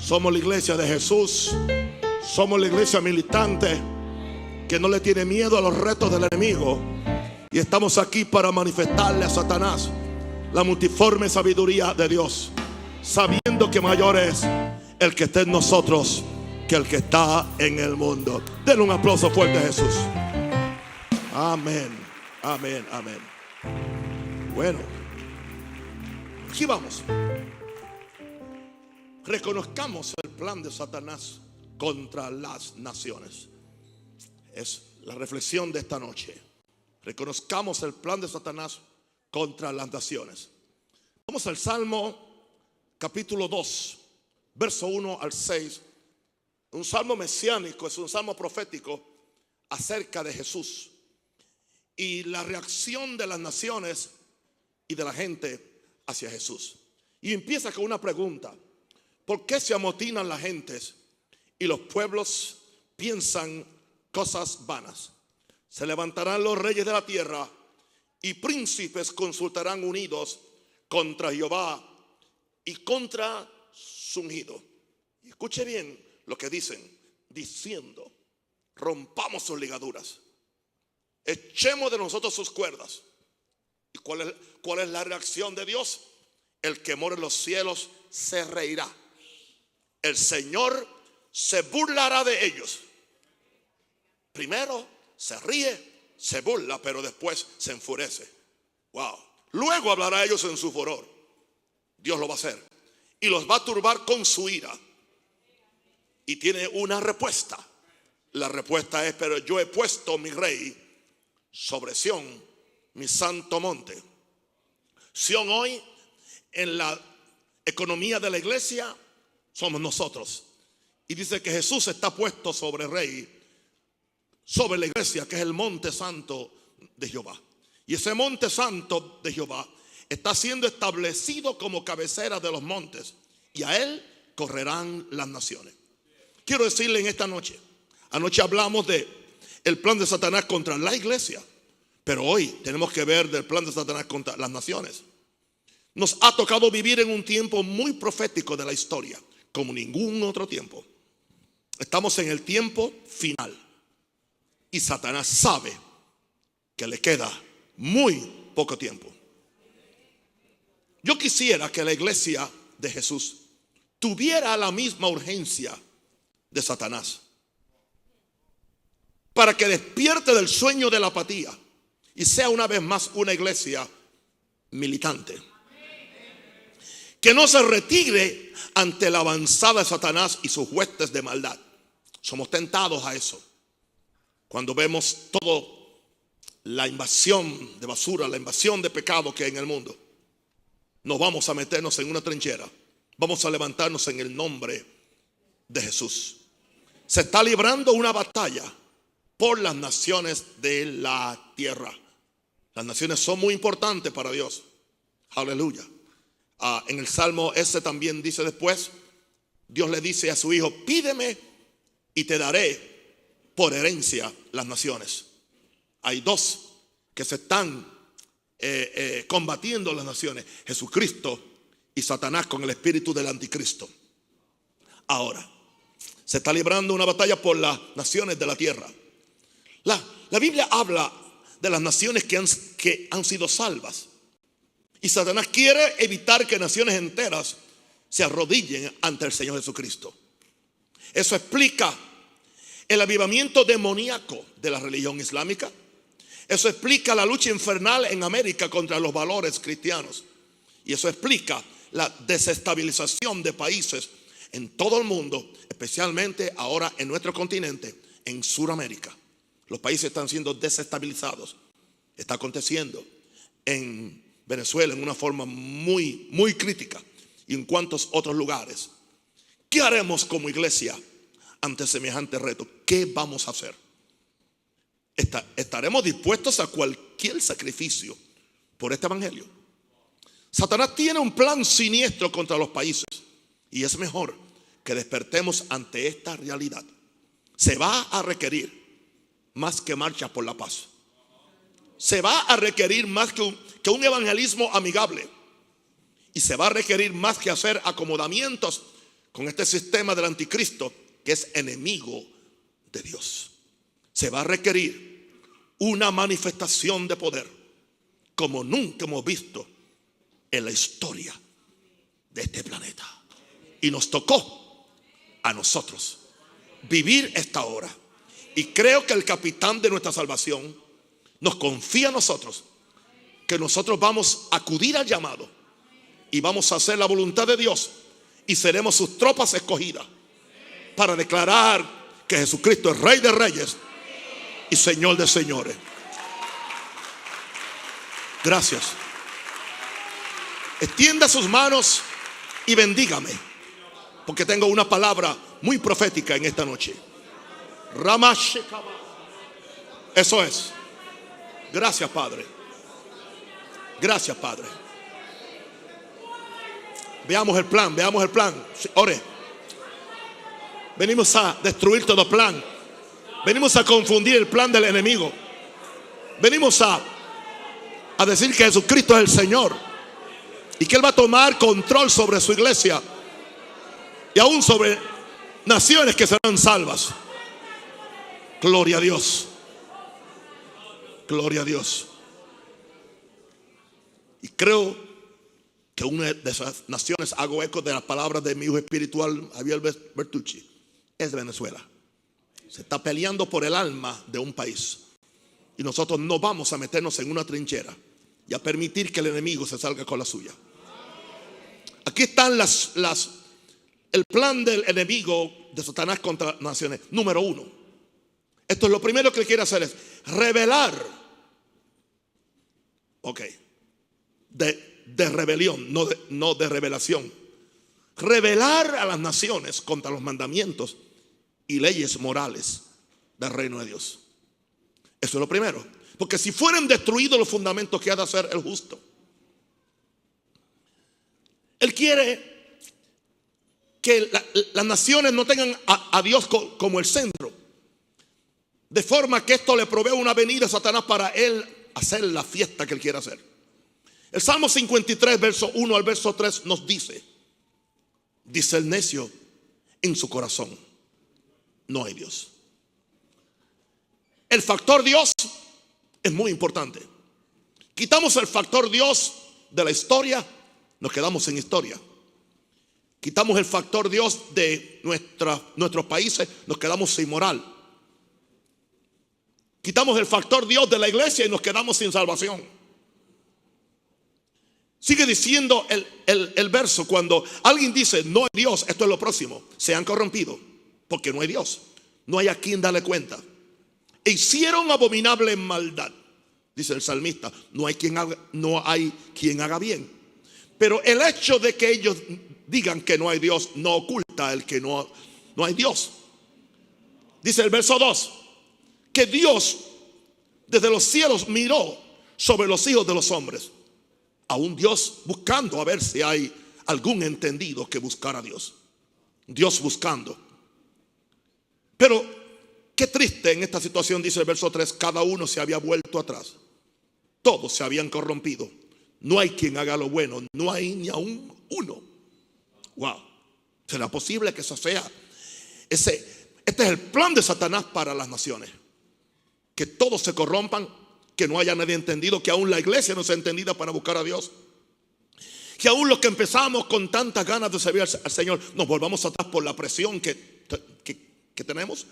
Somos la iglesia de Jesús. Somos la iglesia militante que no le tiene miedo a los retos del enemigo. Y estamos aquí para manifestarle a Satanás la multiforme sabiduría de Dios, sabiendo que mayor es el que está en nosotros que el que está en el mundo. Denle un aplauso fuerte a Jesús. Amén, amén, amén. Bueno, aquí vamos. Reconozcamos el plan de Satanás contra las naciones. Es la reflexión de esta noche. Reconozcamos el plan de Satanás contra las naciones. Vamos al Salmo capítulo 2, verso 1 al 6. Un salmo mesiánico, es un salmo profético acerca de Jesús y la reacción de las naciones y de la gente hacia Jesús. Y empieza con una pregunta: ¿por qué se amotinan las gentes y los pueblos piensan cosas vanas? Se levantarán los reyes de la tierra y príncipes consultarán unidos contra Jehová y contra su ungido. Y escuche bien lo que dicen, diciendo: rompamos sus ligaduras, echemos de nosotros sus cuerdas. ¿Y cuál es la reacción de Dios? El que mora en los cielos se reirá. El Señor se burlará de ellos. Primero se ríe, se burla, pero después se enfurece. Wow. Luego hablará a ellos en su furor. Dios lo va a hacer y los va a turbar con su ira. Y tiene una respuesta. La respuesta es: pero yo he puesto mi rey sobre Sión, mi santo monte. Sión hoy, en la economía de la iglesia, somos nosotros. Y dice que Jesús está puesto sobre rey, sobre la iglesia, que es el monte santo de Jehová. Y ese monte santo de Jehová está siendo establecido como cabecera de los montes, y a él correrán las naciones. Quiero decirle en esta noche, anoche hablamos de el plan de Satanás contra la iglesia, pero hoy tenemos que ver del plan de Satanás contra las naciones. Nos ha tocado vivir en un tiempo muy profético de la historia, como ningún otro tiempo. Estamos en el tiempo final y Satanás sabe que le queda muy poco tiempo. Yo quisiera que la iglesia de Jesús tuviera la misma urgencia de Satanás, para que despierte del sueño de la apatía y sea una vez más una iglesia militante, que no se retire ante la avanzada de Satanás y sus huestes de maldad. Somos tentados a eso cuando vemos toda la invasión de basura, la invasión de pecado que hay en el mundo. No vamos a meternos en una trinchera, vamos a levantarnos en el nombre de Jesús. Se está librando una batalla por las naciones de la tierra. Las naciones son muy importantes para Dios. Aleluya. En el Salmo ese también dice después, Dios le dice a su hijo: pídeme y te daré por herencia las naciones. Hay dos que se están combatiendo las naciones: Jesucristo y Satanás con el espíritu del anticristo. Ahora se está librando una batalla por las naciones de la tierra. La Biblia habla de las naciones que han sido salvas. Y Satanás quiere evitar que naciones enteras se arrodillen ante el Señor Jesucristo. Eso explica el avivamiento demoníaco de la religión islámica. Eso explica la lucha infernal en América contra los valores cristianos. Y eso explica la desestabilización de países en todo el mundo, especialmente ahora en nuestro continente, en Sudamérica. Los países están siendo desestabilizados. Está aconteciendo en Venezuela en una forma muy, muy crítica, y en cuantos otros lugares. ¿Qué haremos como iglesia ante semejante reto? ¿Qué vamos a hacer? ¿Estaremos dispuestos a cualquier sacrificio por este evangelio? Satanás tiene un plan siniestro contra los países, y es mejor que despertemos ante esta realidad. Se va a requerir más que marcha por la paz. Se va a requerir más que un evangelismo amigable. Y se va a requerir más que hacer acomodamientos con este sistema del anticristo, que es enemigo de Dios. Se va a requerir una manifestación de poder como nunca hemos visto en la historia de este planeta. Y nos tocó a nosotros vivir esta hora. Y creo que el capitán de nuestra salvación nos confía a nosotros que nosotros vamos a acudir al llamado y vamos a hacer la voluntad de Dios y seremos sus tropas escogidas para declarar que Jesucristo es Rey de Reyes y Señor de señores. Gracias. Extienda sus manos y bendígame, porque tengo una palabra muy profética en esta noche. Eso es. Gracias, Padre. Gracias, Padre. Veamos el plan, veamos el plan. Ore. Venimos a destruir todo plan. Venimos a confundir el plan del enemigo. Venimos a decir que Jesucristo es el Señor y que Él va a tomar control sobre su iglesia y aún sobre naciones que serán salvas. Gloria a Dios. Gloria a Dios. Y creo que una de esas naciones, hago eco de las palabras de mi hijo espiritual Javier Bertucci, es Venezuela. Se está peleando por el alma de un país. Y nosotros no vamos a meternos en una trinchera y a permitir que el enemigo se salga con la suya. Aquí están el plan del enemigo de Satanás contra naciones. Número 1. Esto es lo primero que él quiere hacer, es revelar. Ok. De rebelión, no de revelación. Revelar a las naciones contra los mandamientos y leyes morales del reino de Dios. Eso es lo primero. Porque si fueran destruidos los fundamentos que ha de hacer el justo, Él quiere que las naciones no tengan a Dios como el centro, de forma que esto le provee una venida a Satanás para él hacer la fiesta que él quiere hacer. El Salmo 53, verso 1 al verso 3 nos dice el necio en su corazón: no hay Dios. El factor Dios es muy importante. Quitamos el factor Dios de la historia, nos quedamos sin historia. Quitamos el factor Dios de nuestros países, nos quedamos sin moral. Quitamos el factor Dios de la iglesia y nos quedamos sin salvación. Sigue diciendo el verso, cuando alguien dice no hay Dios, esto es lo próximo: se han corrompido porque no hay Dios, no hay a quien darle cuenta. E hicieron abominable maldad, dice el salmista. No hay quien haga bien. Pero el hecho de que ellos digan que no hay Dios no oculta el que no hay Dios. Dice el verso 2 que Dios desde los cielos miró sobre los hijos de los hombres, aún Dios buscando a ver si hay algún entendido que buscara a Dios. Dios buscando. Pero qué triste en esta situación, dice el verso 3, cada uno se había vuelto atrás. Todos se habían corrompido. No hay quien haga lo bueno, no hay ni aún uno. Wow. ¿Será posible que eso sea? Este es el plan de Satanás para las naciones: que todos se corrompan, que no haya nadie entendido, que aún la iglesia no sea entendida para buscar a Dios, que aún los que empezamos con tantas ganas de servir al Señor nos volvamos atrás por la presión que tenemos.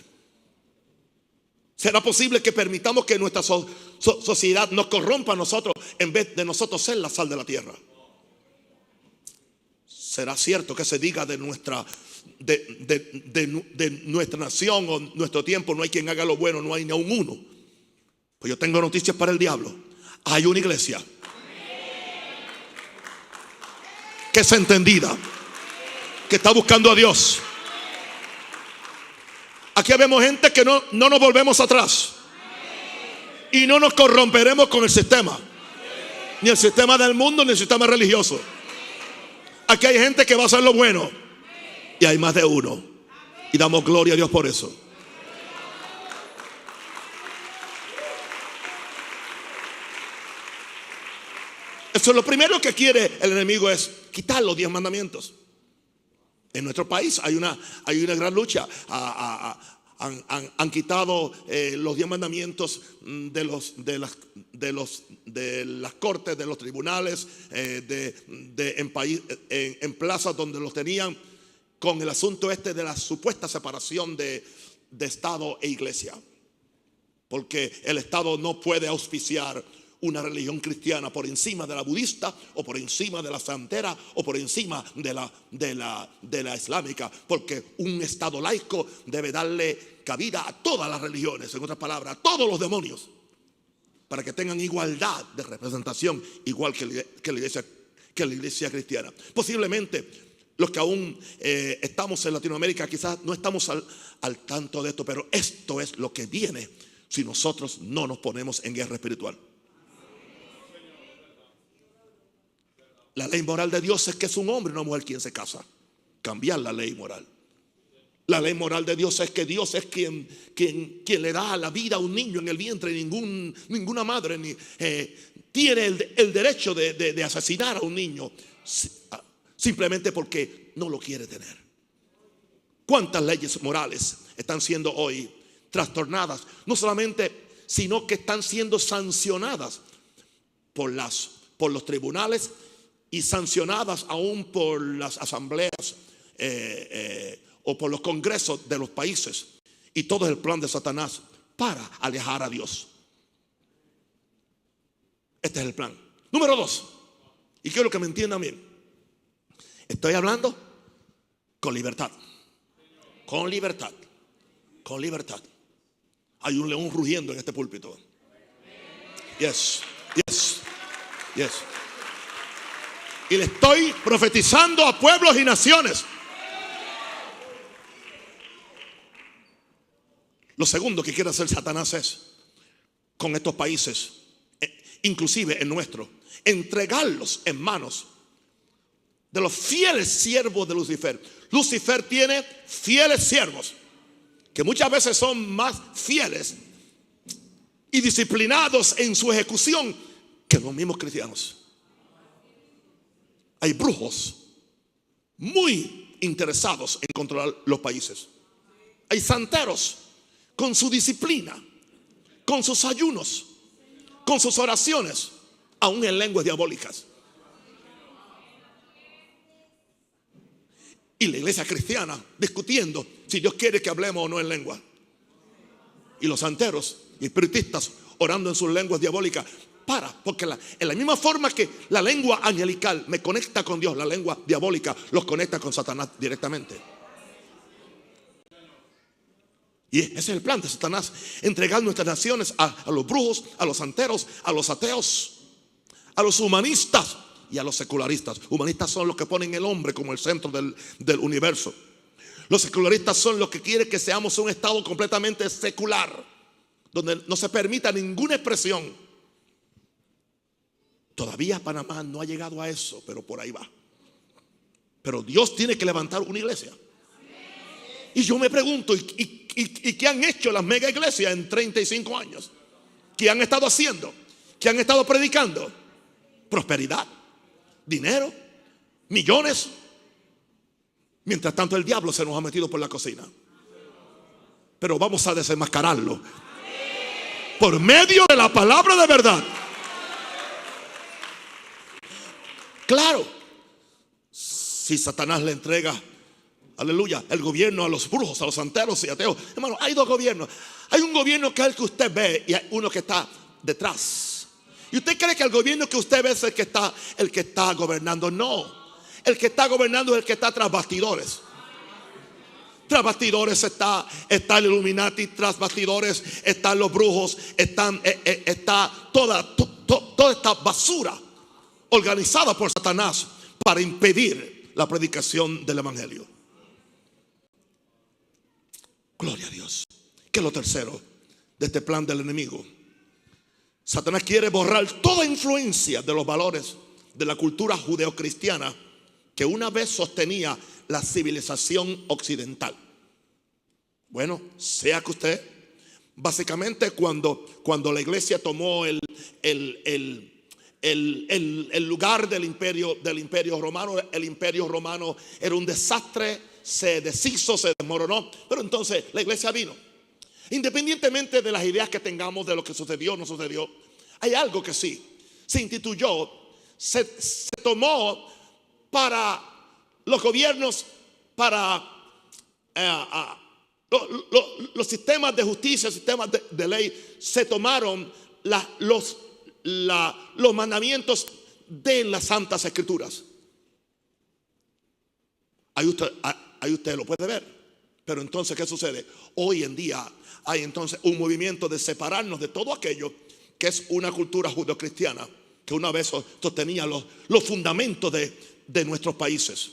¿Será posible que permitamos que nuestra sociedad nos corrompa a nosotros en vez de nosotros ser la sal de la tierra? ¿Será cierto que se diga de nuestra nación o nuestro tiempo: no hay quien haga lo bueno, no hay ni aún uno? Pues yo tengo noticias para el diablo. Hay una iglesia que es entendida, que está buscando a Dios. Aquí vemos gente que no nos volvemos atrás y no nos corromperemos con el sistema, ni el sistema del mundo, ni el sistema religioso. Aquí hay gente que va a hacer lo bueno, y hay más de uno, y damos gloria a Dios por eso. Eso es lo primero que quiere el enemigo, es quitar los 10 mandamientos. En nuestro país hay una gran lucha. Han quitado los 10 mandamientos de las cortes, de los tribunales, en plazas donde los tenían, con el asunto de la supuesta separación de Estado e iglesia. Porque el Estado no puede auspiciar una religión cristiana por encima de la budista, o por encima de la santera, o por encima de la islámica, porque un Estado laico debe darle cabida a todas las religiones, en otras palabras, a todos los demonios, para que tengan igualdad de representación, igual que la iglesia cristiana. Posiblemente los que aún estamos en Latinoamérica quizás no estamos al tanto de esto, pero esto es lo que viene si nosotros no nos ponemos en guerra espiritual. La ley moral de Dios es que es un hombre y una mujer quien se casa. Cambiar la ley moral. La ley moral de Dios es que Dios es quien le da la vida a un niño en el vientre. Ninguna madre tiene el derecho de asesinar a un niño simplemente porque no lo quiere tener. ¿Cuántas leyes morales están siendo hoy trastornadas? No solamente, sino que están siendo sancionadas por los tribunales y sancionadas aún por las asambleas o por los congresos de los países. Y todo es el plan de Satanás para alejar a Dios. Este es el plan. Número 2, y quiero que me entiendan bien. Estoy hablando con libertad. Con libertad. Con libertad. Hay un león rugiendo en este púlpito. Yes, yes, yes. Y le estoy profetizando a pueblos y naciones. Lo segundo que quiere hacer Satanás es, con estos países, inclusive el nuestro, entregarlos en manos de los fieles siervos de Lucifer. Lucifer tiene fieles siervos que muchas veces son más fieles y disciplinados en su ejecución que los mismos cristianos. Hay brujos muy interesados en controlar los países. Hay santeros con su disciplina, con sus ayunos, con sus oraciones, aún en lenguas diabólicas. Y la iglesia cristiana discutiendo si Dios quiere que hablemos o no en lengua. Y los santeros y espiritistas orando en sus lenguas diabólicas. Porque en la misma forma que la lengua angelical me conecta con Dios, la lengua diabólica los conecta con Satanás directamente. Y ese es el plan de Satanás: entregar nuestras naciones a los brujos, a los santeros, a los ateos, a los humanistas y a los secularistas. Humanistas son los que ponen el hombre como el centro del universo. Los secularistas son los que quieren que seamos un estado completamente secular, donde no se permita ninguna expresión. Todavía Panamá no ha llegado a eso, pero por ahí va. Pero Dios tiene que levantar una iglesia. Y yo me pregunto, ¿y qué han hecho las mega iglesias en 35 años? ¿Qué han estado haciendo? ¿Qué han estado predicando? Prosperidad, dinero, millones. Mientras tanto el diablo se nos ha metido por la cocina. Pero vamos a desenmascararlo por medio de la palabra de verdad. Claro, si Satanás le entrega, aleluya, el gobierno a los brujos, a los santeros y ateos. Hermano, hay dos gobiernos. Hay un gobierno que es el que usted ve y hay uno que está detrás. ¿Y usted cree que el gobierno que usted ve es el que está gobernando? No. El que está gobernando es el que está tras bastidores. Tras bastidores está el Illuminati, tras bastidores están los brujos, está toda esta basura organizada por Satanás para impedir la predicación del evangelio. Gloria a Dios. ¿Qué es lo tercero de este plan del enemigo? Satanás quiere borrar toda influencia de los valores de la cultura judeocristiana que una vez sostenía la civilización occidental. Bueno, sea que usted, básicamente cuando la iglesia tomó el lugar del imperio romano. El imperio romano era un desastre, se deshizo, se desmoronó. Pero entonces la iglesia vino. Independientemente de las ideas que tengamos de lo que sucedió o no sucedió, hay algo que sí se instituyó, se tomó para los gobiernos, para los sistemas de justicia, sistemas de ley. Se tomaron los mandamientos de las Santas Escrituras. Ahí usted lo puede ver. Pero entonces, ¿qué sucede? Hoy en día hay entonces un movimiento de separarnos de todo aquello que es una cultura judeocristiana, que una vez sostenía los fundamentos de nuestros países.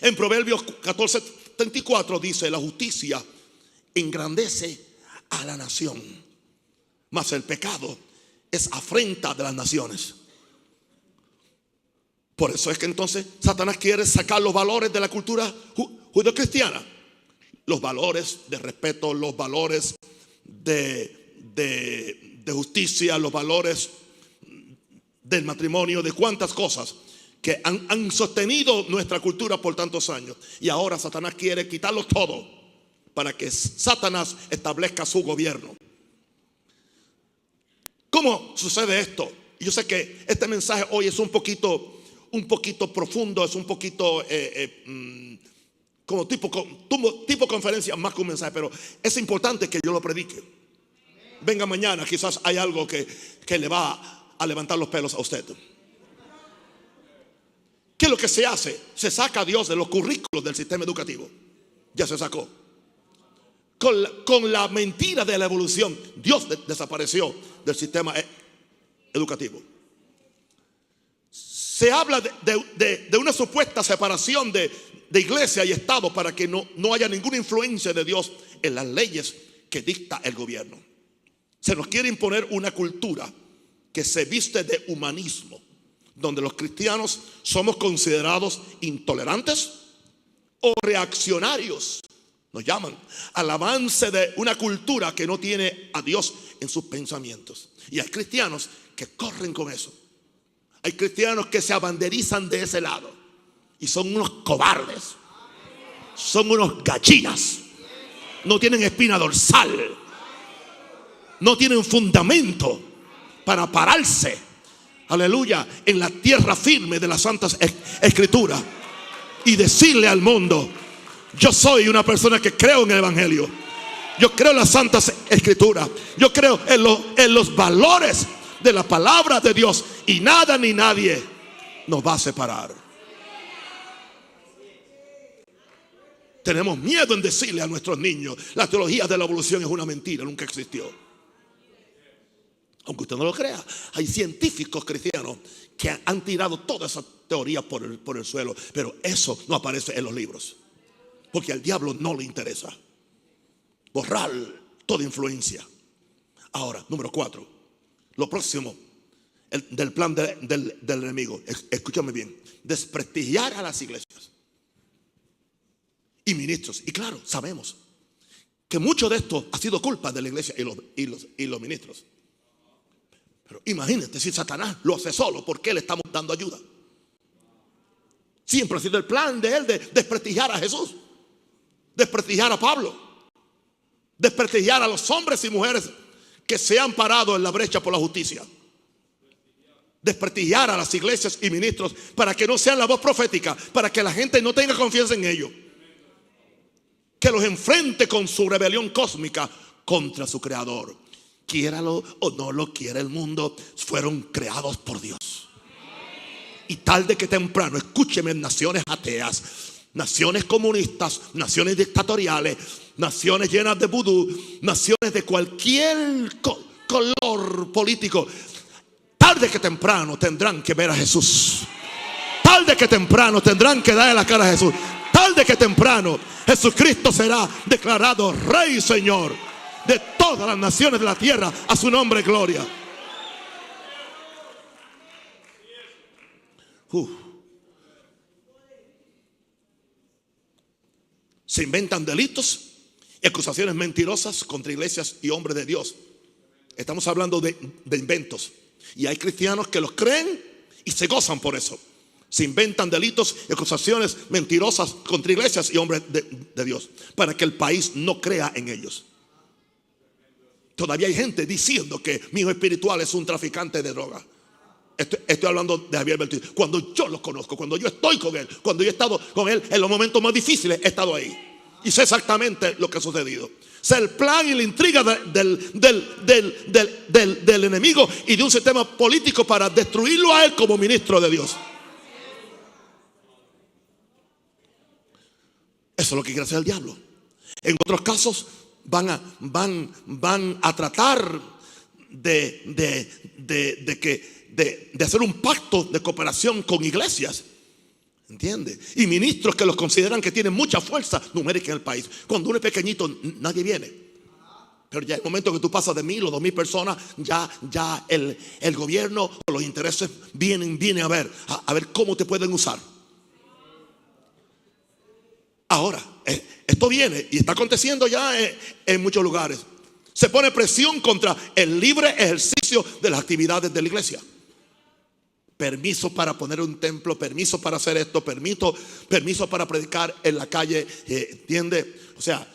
En Proverbios 14:34 dice: la justicia engrandece a la nación, mas el pecado es afrenta de las naciones. Por eso es que entonces Satanás quiere sacar los valores de la cultura judeocristiana, los valores de respeto, los valores de justicia, los valores del matrimonio, de cuantas cosas que han sostenido nuestra cultura por tantos años. Y ahora Satanás quiere quitarlo todo para que Satanás establezca su gobierno. ¿Cómo sucede esto? Yo sé que este mensaje hoy es un poquito profundo, es un poquito como tipo conferencia, más que un mensaje, pero es importante que yo lo predique. Venga mañana, quizás hay algo que le va a levantar los pelos a usted. ¿Qué es lo que se hace? Se saca a Dios de los currículos del sistema educativo. Ya se sacó. Con la mentira de la evolución, Dios desapareció del sistema educativo. Se habla de una supuesta separación de iglesia y Estado para que no haya ninguna influencia de Dios en las leyes que dicta el gobierno. Se nos quiere imponer una cultura que se viste de humanismo, donde los cristianos somos considerados intolerantes o reaccionarios. Nos llaman al avance de una cultura que no tiene a Dios en sus pensamientos. Y hay cristianos que corren con eso. Hay cristianos que se abanderizan de ese lado y son unos cobardes, son unos gallinas, no tienen espina dorsal, no tienen fundamento para pararse, aleluya, en la tierra firme de las Santas Escrituras y decirle al mundo: yo soy una persona que creo en el Evangelio, yo creo en las Santas Escrituras, yo creo en los valores de la palabra de Dios, y nada ni nadie nos va a separar. Tenemos miedo en decirle a nuestros niños: la teología de la evolución es una mentira, nunca existió. Aunque usted no lo crea, hay científicos cristianos que han tirado toda esa teoría por el suelo, pero eso no aparece en los libros, porque al diablo no le interesa borrar toda influencia. Ahora, número 4, lo próximo del plan del enemigo, escúchame bien: desprestigiar a las iglesias y ministros. Y claro, sabemos que mucho de esto ha sido culpa de la iglesia y los ministros. Pero imagínate si Satanás lo hace solo, ¿por qué le estamos dando ayuda? Siempre ha sido el plan de él de desprestigiar a Jesús, desprestigiar a Pablo, desprestigiar a los hombres y mujeres que se han parado en la brecha por la justicia, desprestigiar a las iglesias y ministros para que no sean la voz profética, para que la gente no tenga confianza en ellos, que los enfrente con su rebelión cósmica contra su creador. Quiéralo o no lo quiera el mundo, fueron creados por Dios. Y tarde que temprano, escúcheme, naciones ateas, naciones comunistas, naciones dictatoriales, naciones llenas de vudú, naciones de cualquier color político, tarde que temprano tendrán que ver a Jesús. Tarde que temprano tendrán que darle la cara a Jesús. Tarde que temprano Jesucristo será declarado Rey y Señor de todas las naciones de la tierra. A su nombre gloria. Se inventan delitos y acusaciones mentirosas contra iglesias y hombres de Dios. Estamos hablando de inventos. Y hay cristianos que los creen y se gozan por eso. Se inventan delitos y acusaciones mentirosas contra iglesias y hombres de Dios para que el país no crea en ellos. Todavía hay gente diciendo que mi hijo espiritual es un traficante de droga. Estoy hablando de Javier Bertil. Cuando yo lo conozco, cuando yo estoy con él, cuando yo he estado con él en los momentos más difíciles, he estado ahí y sé exactamente lo que ha sucedido. Sé el plan y la intriga del enemigo y de un sistema político para destruirlo a él como ministro de Dios. Eso es lo que quiere hacer el diablo. En otros casos van a tratar de hacer un pacto de cooperación con iglesias, ¿entiende? Y ministros que los consideran que tienen mucha fuerza numérica en el país. Cuando uno es pequeñito, nadie viene. Pero ya en el momento que tú pasas de 1,000 o 2,000 personas, ya el gobierno o los intereses vienen a ver cómo te pueden usar. Ahora, esto viene y está aconteciendo ya en muchos lugares. Se pone presión contra el libre ejercicio de las actividades de la iglesia. Permiso para poner un templo, permiso para hacer esto, permiso para predicar en la calle, ¿entiende? O sea,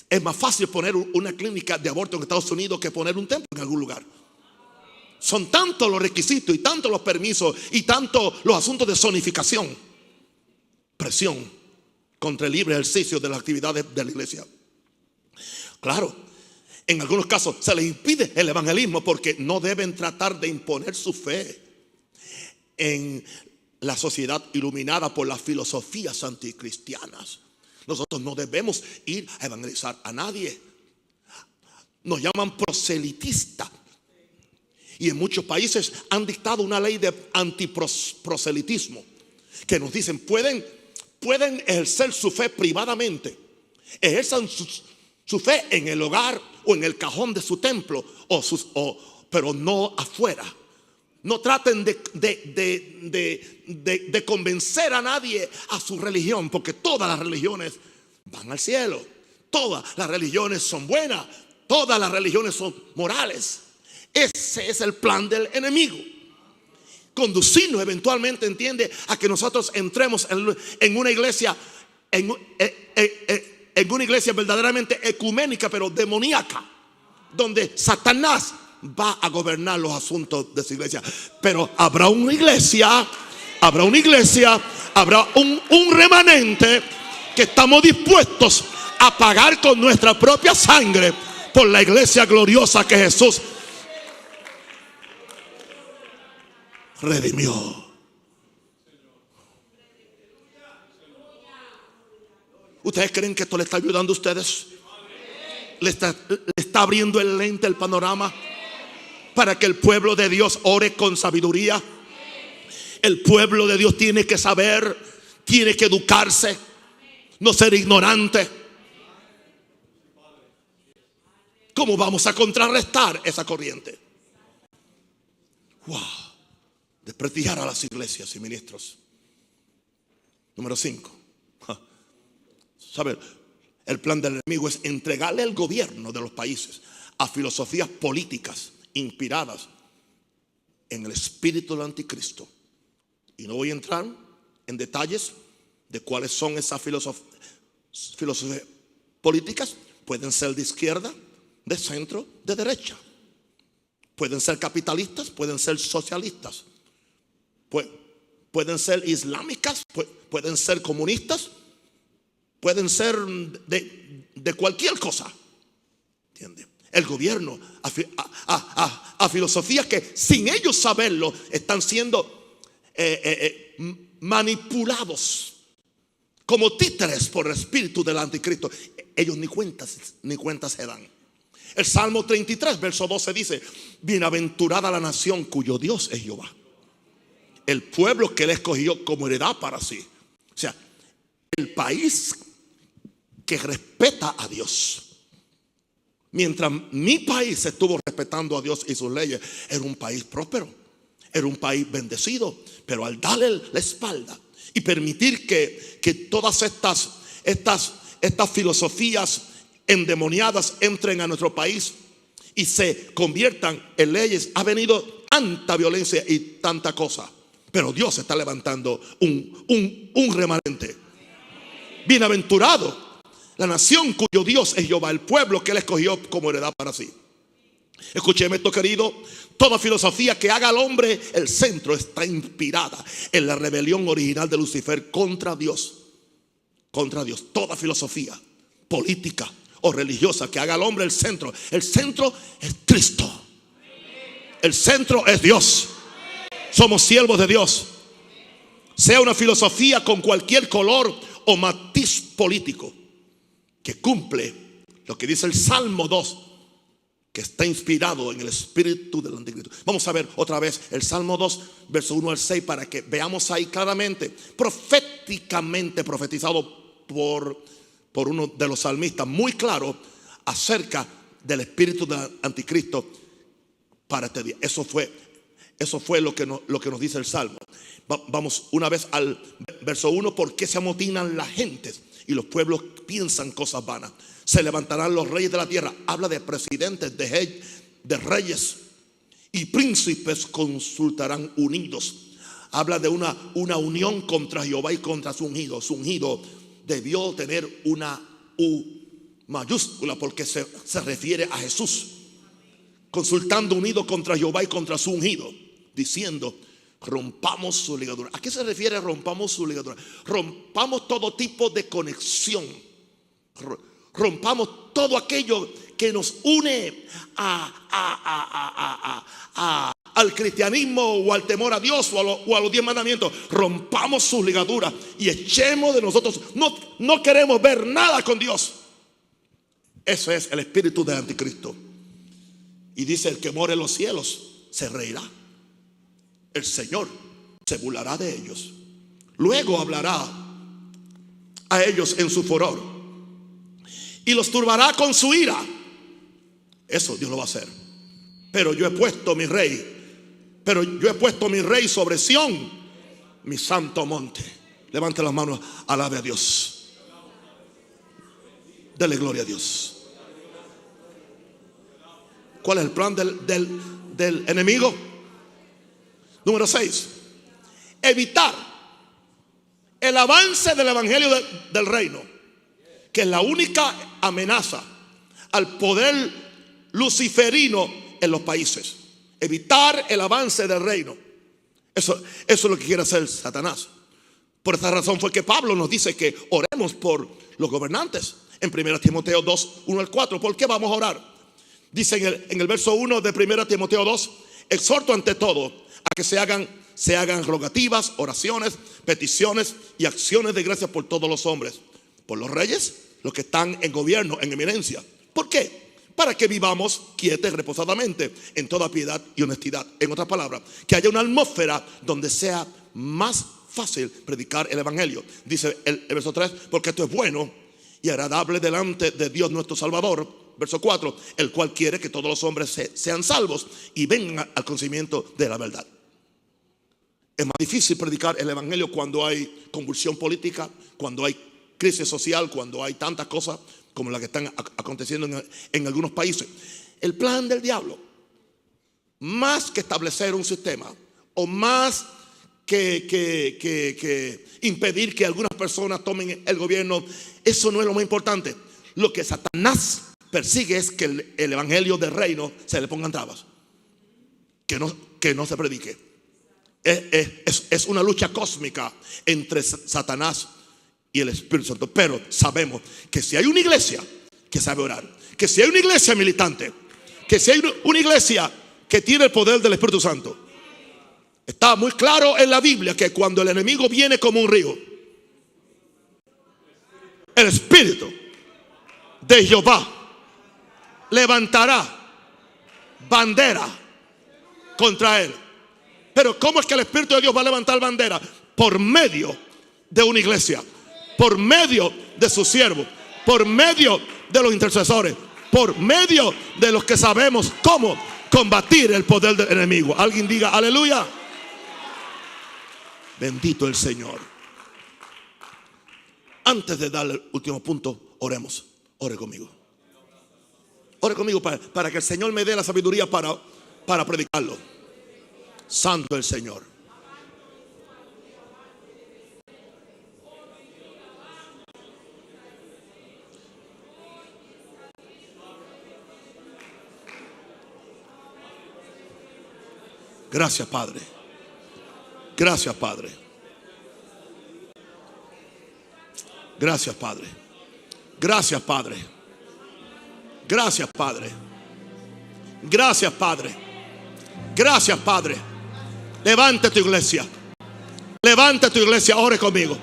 es más fácil poner una clínica de aborto en Estados Unidos que poner un templo en algún lugar. Son tantos los requisitos y tantos los permisos y tantos los asuntos de zonificación. Presión contra el libre ejercicio de las actividades de la iglesia. Claro, en algunos casos se les impide el evangelismo porque no deben tratar de imponer su fe en la sociedad iluminada por las filosofías anticristianas. Nosotros no debemos ir a evangelizar a nadie. Nos llaman proselitistas. Y en muchos países han dictado una ley de antiproselitismo que nos dicen pueden ejercer su fe privadamente. Ejerzan su fe en el hogar o en el cajón de su templo, pero no afuera. No traten de convencer a nadie a su religión, porque todas las religiones van al cielo. Todas las religiones son buenas. Todas las religiones son morales. Ese es el plan del enemigo. Conducirnos eventualmente, entiende, a que nosotros entremos en una iglesia, en una iglesia verdaderamente ecuménica, pero demoníaca, donde Satanás va a gobernar los asuntos de esa iglesia. Pero habrá una iglesia, habrá un remanente que estamos dispuestos a pagar con nuestra propia sangre por la iglesia gloriosa que Jesús redimió. ¿Ustedes creen que esto le está ayudando a ustedes? ¿Le está abriendo el lente, el panorama para que el pueblo de Dios ore con sabiduría? El pueblo de Dios tiene que saber, tiene que educarse, no ser ignorante. ¿Cómo vamos a contrarrestar esa corriente? Wow. Desprestigiar a las iglesias y ministros. Número 5. ¿Sabe? El plan del enemigo es entregarle el gobierno de los países a filosofías políticas inspiradas en el espíritu del anticristo. Y no voy a entrar en detalles de cuáles son esas filosofías políticas. Pueden ser de izquierda, de centro, de derecha. Pueden ser capitalistas, pueden ser socialistas. Pueden ser islámicas, pueden ser comunistas, pueden ser de cualquier cosa. ¿Entiende? El gobierno a filosofías que sin ellos saberlo están siendo manipulados como títeres por el espíritu del anticristo. Ellos ni cuentas se dan. El Salmo 33 verso 12 dice: bienaventurada la nación cuyo Dios es Jehová, el pueblo que él escogió como heredad para sí. O sea, el país que respeta a Dios. Mientras mi país estuvo respetando a Dios y sus leyes, era un país próspero, era un país bendecido. Pero al darle la espalda y permitir que todas estas filosofías endemoniadas entren a nuestro país y se conviertan en leyes. Ha venido tanta violencia y tanta cosa, pero Dios está levantando un remanente. Bienaventurado la nación cuyo Dios es Jehová, el pueblo que Él escogió como heredad para sí. Escúcheme esto, querido. Toda filosofía que haga al hombre el centro está inspirada en la rebelión original de Lucifer contra Dios. Contra Dios. Toda filosofía política o religiosa que haga al hombre el centro es Cristo. El centro es Dios. Somos siervos de Dios. Sea una filosofía con cualquier color o matiz político que cumple lo que dice el Salmo 2, que está inspirado en el espíritu del anticristo. Vamos a ver otra vez el Salmo 2, verso 1 al 6, para que veamos ahí claramente, proféticamente profetizado por uno de los salmistas, muy claro acerca del espíritu del anticristo para este día. Eso fue lo que nos dice el Salmo. Vamos una vez al verso 1. ¿Por qué se amotinan las gentes y los pueblos piensan cosas vanas? Se levantarán los reyes de la tierra. Habla de presidentes, de reyes, y príncipes consultarán unidos. Habla de una unión contra Jehová y contra su ungido. Su ungido debió tener una U mayúscula porque se refiere a Jesús. Consultando unido contra Jehová y contra su ungido, diciendo: rompamos su ligadura. ¿A qué se refiere rompamos su ligadura? Rompamos todo tipo de conexión. Rompamos todo aquello que nos une al cristianismo o al temor a Dios o a los 10 mandamientos. Rompamos sus ligaduras y echemos de nosotros. No queremos ver nada con Dios. Ese es el espíritu del anticristo. Y dice: el que mora en los cielos se reirá. El Señor se burlará de ellos. Luego hablará a ellos en su furor y los turbará con su ira. Eso Dios lo va a hacer. Pero yo he puesto mi rey sobre Sión, mi santo monte. Levante las manos, alabe a Dios. Dele gloria a Dios. ¿Cuál es el plan del enemigo? Número 6. Evitar el avance del evangelio del reino, que es la única amenaza al poder luciferino en los países. Evitar el avance del reino. Eso es lo que quiere hacer Satanás. Por esta razón fue que Pablo nos dice que oremos por los gobernantes. En 1 Timoteo 2, 1 al 4. ¿Por qué vamos a orar? Dice en el verso 1 de 1 Timoteo 2: exhorto ante todo a que se hagan rogativas, oraciones, peticiones y acciones de gracia por todos los hombres, por los reyes, los que están en gobierno, en eminencia. ¿Por qué? Para que vivamos quietos y reposadamente en toda piedad y honestidad. En otras palabras, que haya una atmósfera donde sea más fácil predicar el evangelio. Dice el verso 3: porque esto es bueno y agradable delante de Dios nuestro Salvador. Verso 4: el cual quiere que todos los hombres sean salvos y vengan al conocimiento de la verdad. Es más difícil predicar el evangelio cuando hay convulsión política, cuando hay crisis social, cuando hay tantas cosas como las que están aconteciendo en algunos países. El plan del diablo, más que establecer un sistema o más que impedir que algunas personas tomen el gobierno, eso no es lo más importante. Lo que Satanás persigue es que el evangelio del reino se le pongan trabas, que no se predique. Es una lucha cósmica entre Satanás y el Espíritu Santo. Pero sabemos que si hay una iglesia que sabe orar, que si hay una iglesia militante, que si hay una iglesia que tiene el poder del Espíritu Santo, está muy claro en la Biblia que cuando el enemigo viene como un río, el Espíritu de Jehová levantará bandera contra él. Pero ¿cómo es que el Espíritu de Dios va a levantar bandera? Por medio de una iglesia, por medio de sus siervos, por medio de los intercesores, por medio de los que sabemos cómo combatir el poder del enemigo. Alguien diga aleluya. Bendito el Señor. Antes de darle el último punto, oremos. Ore conmigo. ore conmigo para que el Señor me dé la sabiduría para predicarlo. Santo el Señor. Gracias, Padre. Gracias, Padre. Gracias, Padre. Gracias, Padre. Gracias, Padre. Gracias, Padre. Gracias, Padre. Levanta tu iglesia. Levanta tu iglesia. Ore conmigo.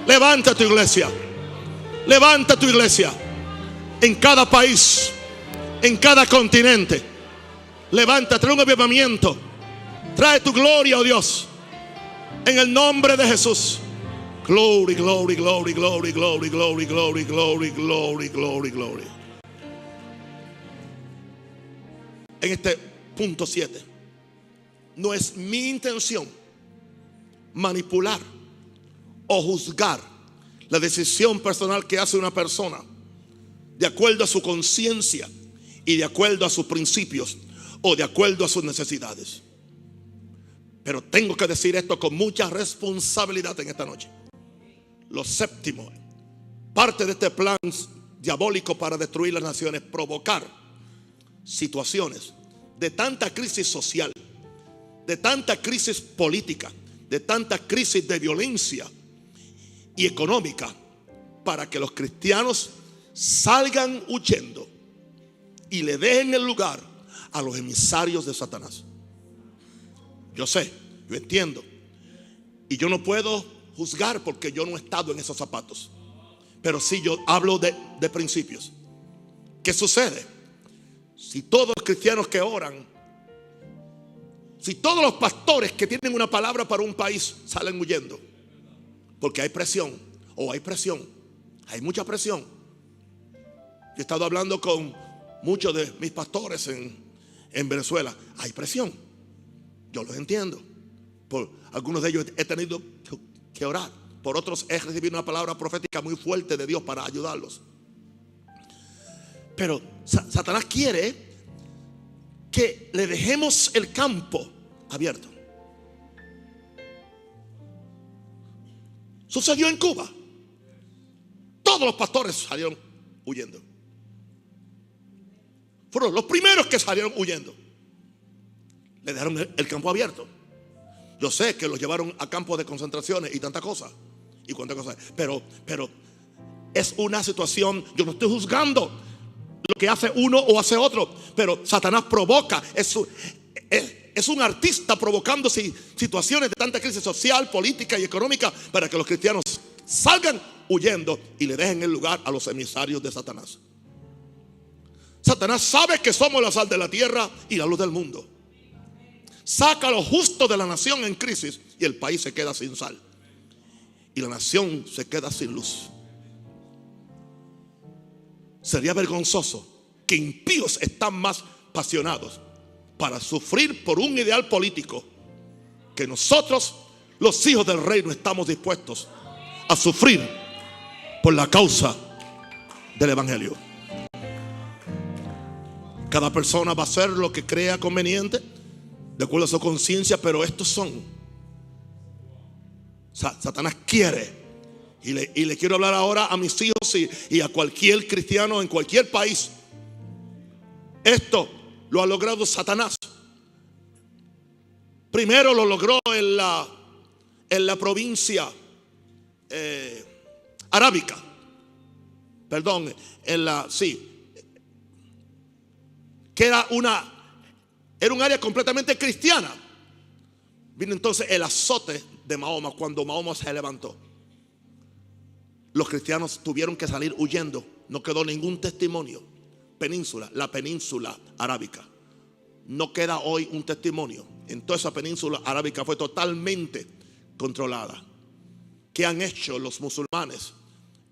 Levanta tu iglesia. Levanta tu iglesia. En cada país, en cada continente. Levanta, trae un avivamiento. Trae tu gloria, oh Dios. En el nombre de Jesús. Glory, glory, glory, glory, glory, glory, glory, glory, glory, glory, glory. En este punto 7, no es mi intención manipular o juzgar la decisión personal que hace una persona de acuerdo a su conciencia y de acuerdo a sus principios o de acuerdo a sus necesidades. Pero tengo que decir esto con mucha responsabilidad en esta noche. Lo séptimo, parte de este plan diabólico para destruir las naciones, provocar situaciones de tanta crisis social, de tanta crisis política, de tanta crisis de violencia y económica, para que los cristianos salgan huyendo y le dejen el lugar a los emisarios de Satanás. Yo sé, yo entiendo, y yo no puedo juzgar porque yo no he estado en esos zapatos, pero sí yo hablo de principios. ¿Qué sucede? Si todos los cristianos que oran, si todos los pastores que tienen una palabra para un país salen huyendo, porque hay presión, hay mucha presión. Yo he estado hablando con muchos de mis pastores en Venezuela. Hay presión, yo los entiendo. Por algunos de ellos he tenido que orar, por otros he recibido una palabra profética muy fuerte de Dios para ayudarlos. Pero Satanás quiere que le dejemos el campo abierto. Sucedió en Cuba. Todos los pastores salieron huyendo. Fueron los primeros que salieron huyendo. Le dejaron el campo abierto. Yo sé que los llevaron a campos de concentraciones y tanta cosa. Y cuánta cosa. Pero es una situación. Yo no estoy juzgando lo que hace uno o hace otro, pero Satanás provoca. Es un artista provocando situaciones de tanta crisis social, política y económica para que los cristianos salgan huyendo y le dejen el lugar a los emisarios de Satanás. Satanás sabe que somos la sal de la tierra y la luz del mundo. Saca a los justos de la nación en crisis y el país se queda sin sal y la nación se queda sin luz. Sería vergonzoso que impíos están más apasionados para sufrir por un ideal político que nosotros, los hijos del reino, estamos dispuestos a sufrir por la causa del evangelio. Cada persona va a hacer lo que crea conveniente de acuerdo a su conciencia, pero estos son. Satanás quiere. Y le quiero hablar ahora a mis hijos y a cualquier cristiano en cualquier país. Esto lo ha logrado Satanás. Primero lo logró en la provincia arábica. Perdón, que era un área completamente cristiana. Vino entonces el azote de Mahoma cuando Mahoma se levantó. Los cristianos tuvieron que salir huyendo. No quedó ningún testimonio. La península arábica. No queda hoy un testimonio. En toda esa península arábica fue totalmente controlada. ¿Qué han hecho los musulmanes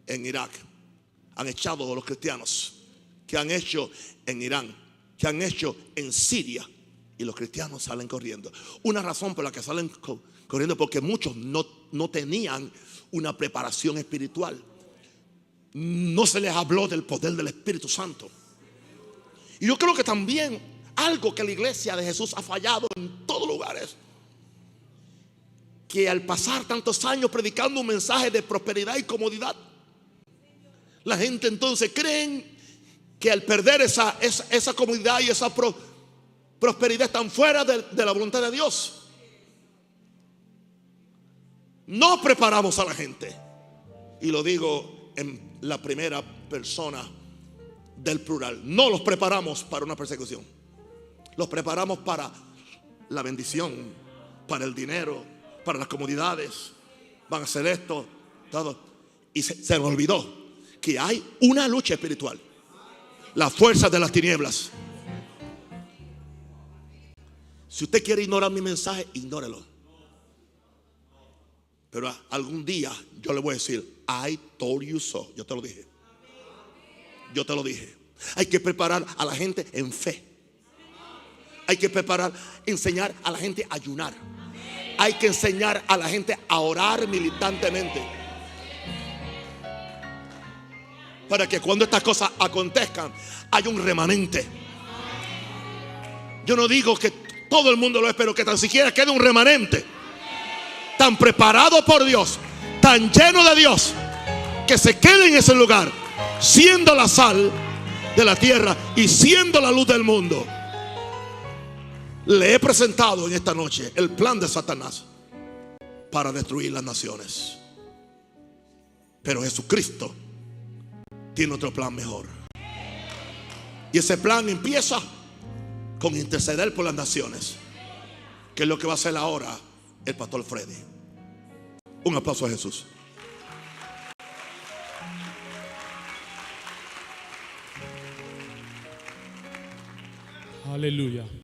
en Irak? Han echado a los cristianos. ¿Qué han hecho en Irán? ¿Qué han hecho en Siria? Y los cristianos salen corriendo. Una razón por la que salen corriendo, porque muchos no tenían una preparación espiritual. No se les habló del poder del Espíritu Santo. Y yo creo que también algo que la iglesia de Jesús ha fallado en todos lugares, que al pasar tantos años predicando un mensaje de prosperidad y comodidad, la gente entonces creen que al perder esa comodidad y esa prosperidad están fuera de la voluntad de Dios. No preparamos a la gente, y lo digo en la primera persona del plural. No los preparamos para una persecución, los preparamos para la bendición, para el dinero, para las comodidades. Van a hacer esto, todo. Y se nos olvidó que hay una lucha espiritual, las fuerzas de las tinieblas. Si usted quiere ignorar mi mensaje, ignórelo. Pero algún día yo le voy a decir: I told you so. Yo te lo dije. Yo te lo dije. Hay que preparar a la gente en fe. Hay que preparar, enseñar a la gente a ayunar. Hay que enseñar a la gente a orar militantemente, para que cuando estas cosas acontezcan haya un remanente. Yo no digo que todo el mundo lo es, pero que tan siquiera quede un remanente tan preparado por Dios, tan lleno de Dios, que se quede en ese lugar, siendo la sal de la tierra y siendo la luz del mundo. Le he presentado en esta noche el plan de Satanás para destruir las naciones, pero Jesucristo tiene otro plan mejor. Y ese plan empieza con interceder por las naciones, que es lo que va a hacer ahora el pastor Freddy. Un aplauso a Jesús. Aleluya.